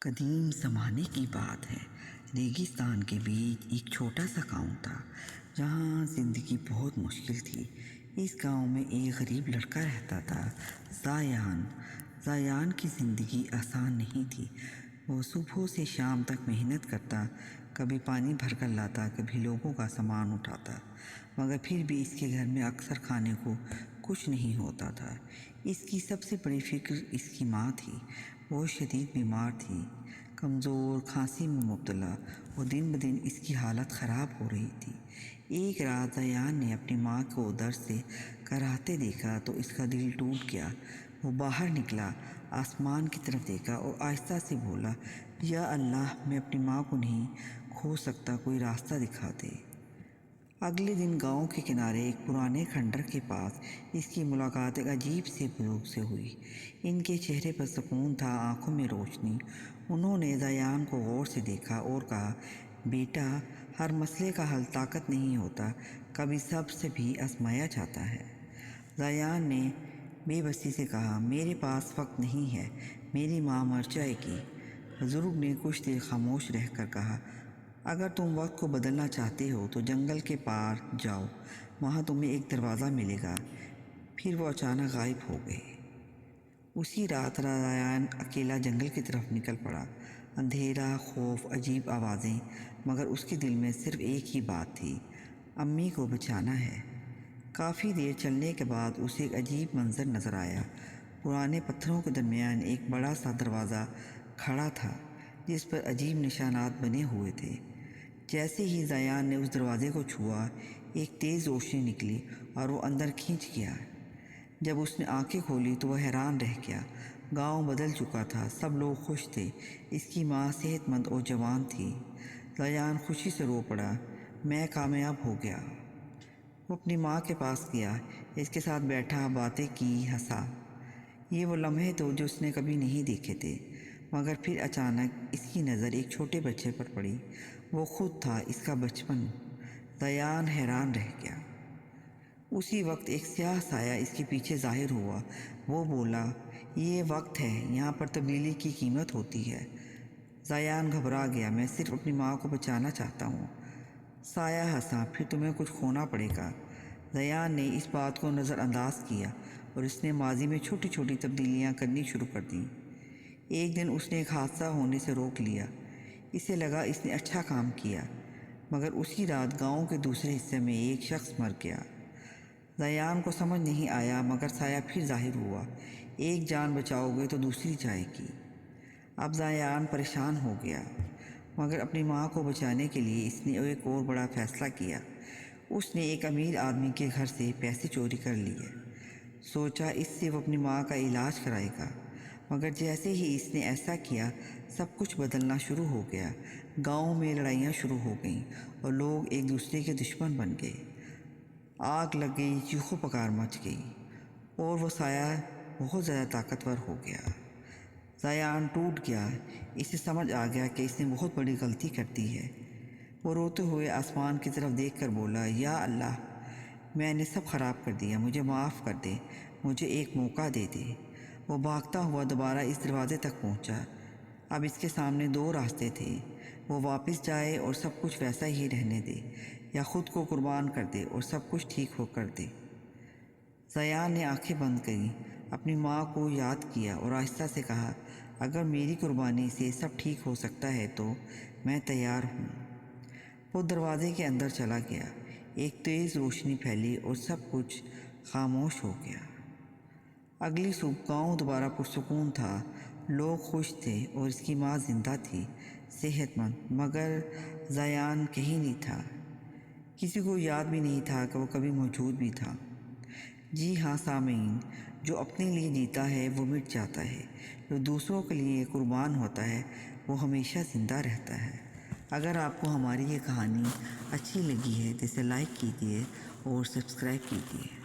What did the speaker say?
قدیم زمانے کی بات ہے۔ ریگستان کے بیچ ایک چھوٹا سا گاؤں تھا جہاں زندگی بہت مشکل تھی۔ اس گاؤں میں ایک غریب لڑکا رہتا تھا، زایان۔ زایان کی زندگی آسان نہیں تھی۔ وہ صبح سے شام تک محنت کرتا، کبھی پانی بھر کر لاتا، کبھی لوگوں کا سامان اٹھاتا، مگر پھر بھی اس کے گھر میں اکثر کھانے کو کچھ نہیں ہوتا تھا۔ اس کی سب سے بڑی فکر اس کی ماں تھی۔ وہ شدید بیمار تھی، کمزور، کھانسی میں مبتلا، اور دن بدن اس کی حالت خراب ہو رہی تھی۔ ایک رات زایان نے اپنی ماں کو درد سے کراہتے دیکھا تو اس کا دل ٹوٹ گیا۔ وہ باہر نکلا، آسمان کی طرف دیکھا اور آہستہ سے بولا، یا اللہ، میں اپنی ماں کو نہیں کھو سکتا، کوئی راستہ دکھا دے۔ اگلے دن گاؤں کے کنارے ایک پرانے کھنڈر کے پاس اس کی ملاقات ایک عجیب سے بزرگ سے ہوئی۔ ان کے چہرے پر سکون تھا، آنکھوں میں روشنی۔ انہوں نے زایان کو غور سے دیکھا اور کہا، بیٹا، ہر مسئلے کا حل طاقت نہیں ہوتا، کبھی صبر سے بھی آزمایا جاتا ہے۔ زایان نے بے بسی سے کہا، میرے پاس وقت نہیں ہے، میری ماں مر جائے گی۔ بزرگ نے کچھ دیر خاموش رہ کر کہا، اگر تم وقت کو بدلنا چاہتے ہو تو جنگل کے پار جاؤ، وہاں تمہیں ایک دروازہ ملے گا۔ پھر وہ اچانک غائب ہو گئے۔ اسی رات زایان اکیلا جنگل کی طرف نکل پڑا۔ اندھیرا، خوف، عجیب آوازیں، مگر اس کے دل میں صرف ایک ہی بات تھی، امی کو بچانا ہے۔ کافی دیر چلنے کے بعد اسے ایک عجیب منظر نظر آیا۔ پرانے پتھروں کے درمیان ایک بڑا سا دروازہ کھڑا تھا جس پر عجیب نشانات بنے ہوئے تھے۔ جیسے ہی زایان نے اس دروازے کو چھوا، ایک تیز روشنی نکلی اور وہ اندر کھنچ گیا۔ جب اس نے آنکھیں کھولی تو وہ حیران رہ گیا۔ گاؤں بدل چکا تھا، سب لوگ خوش تھے، اس کی ماں صحت مند اور جوان تھی۔ زایان خوشی سے رو پڑا، میں کامیاب ہو گیا۔ وہ اپنی ماں کے پاس گیا، اس کے ساتھ بیٹھا، باتیں کی، ہنسا۔ یہ وہ لمحے تھے جو اس نے کبھی نہیں دیکھے تھے۔ مگر پھر اچانک اس کی نظر ایک چھوٹے بچے پر پڑی۔ وہ خود تھا، اس کا بچپن۔ زایان حیران رہ گیا۔ اسی وقت ایک سیاہ سایہ اس کے پیچھے ظاہر ہوا۔ وہ بولا، یہ وقت ہے، یہاں پر تبدیلی کی قیمت ہوتی ہے۔ زایان گھبرا گیا، میں صرف اپنی ماں کو بچانا چاہتا ہوں۔ سایہ ہنسا، پھر تمہیں کچھ کھونا پڑے گا۔ زایان نے اس بات کو نظر انداز کیا اور اس نے ماضی میں چھوٹی چھوٹی تبدیلیاں کرنی شروع کر دیں۔ ایک دن اس نے ایک حادثہ ہونے سے روک لیا۔ اسے لگا اس نے اچھا کام کیا، مگر اسی رات گاؤں کے دوسرے حصے میں ایک شخص مر گیا۔ زایان کو سمجھ نہیں آیا، مگر سایہ پھر ظاہر ہوا، ایک جان بچاؤ گے تو دوسری جائے گی۔ اب زایان پریشان ہو گیا، مگر اپنی ماں کو بچانے کے لیے اس نے ایک اور بڑا فیصلہ کیا۔ اس نے ایک امیر آدمی کے گھر سے پیسے چوری کر لیے۔ سوچا اس سے وہ اپنی ماں کا علاج کرائے گا، مگر جیسے ہی اس نے ایسا کیا، سب کچھ بدلنا شروع ہو گیا۔ گاؤں میں لڑائیاں شروع ہو گئیں اور لوگ ایک دوسرے کے دشمن بن گئے۔ آگ لگ گئی، چیخو پکار مچ گئی، اور وہ سایہ بہت زیادہ طاقتور ہو گیا۔ زایان ٹوٹ گیا، اسے سمجھ آ گیا کہ اس نے بہت بڑی غلطی کر دی ہے۔ وہ روتے ہوئے آسمان کی طرف دیکھ کر بولا، یا اللہ، میں نے سب خراب کر دیا، مجھے معاف کر دے، مجھے ایک موقع دے دے۔ وہ بھاگتا ہوا دوبارہ اس دروازے تک پہنچا۔ اب اس کے سامنے دو راستے تھے، وہ واپس جائے اور سب کچھ ویسا ہی رہنے دے، یا خود کو قربان کر دے اور سب کچھ ٹھیک ہو کر دے۔ زایان نے آنکھیں بند کریں، اپنی ماں کو یاد کیا اور آہستہ سے کہا، اگر میری قربانی سے سب ٹھیک ہو سکتا ہے تو میں تیار ہوں۔ وہ دروازے کے اندر چلا گیا، ایک تیز روشنی پھیلی اور سب کچھ خاموش ہو گیا۔ اگلی صبح گاؤں دوبارہ پرسکون تھا، لوگ خوش تھے اور اس کی ماں زندہ تھی، صحت مند، مگر زایان کہیں نہیں تھا۔ کسی کو یاد بھی نہیں تھا کہ وہ کبھی موجود بھی تھا۔ جی ہاں سامعین، جو اپنے لیے جیتا ہے وہ مٹ جاتا ہے، جو دوسروں کے لیے قربان ہوتا ہے وہ ہمیشہ زندہ رہتا ہے۔ اگر آپ کو ہماری یہ کہانی اچھی لگی ہے تو اسے لائک کیجیے اور سبسکرائب کیجیے۔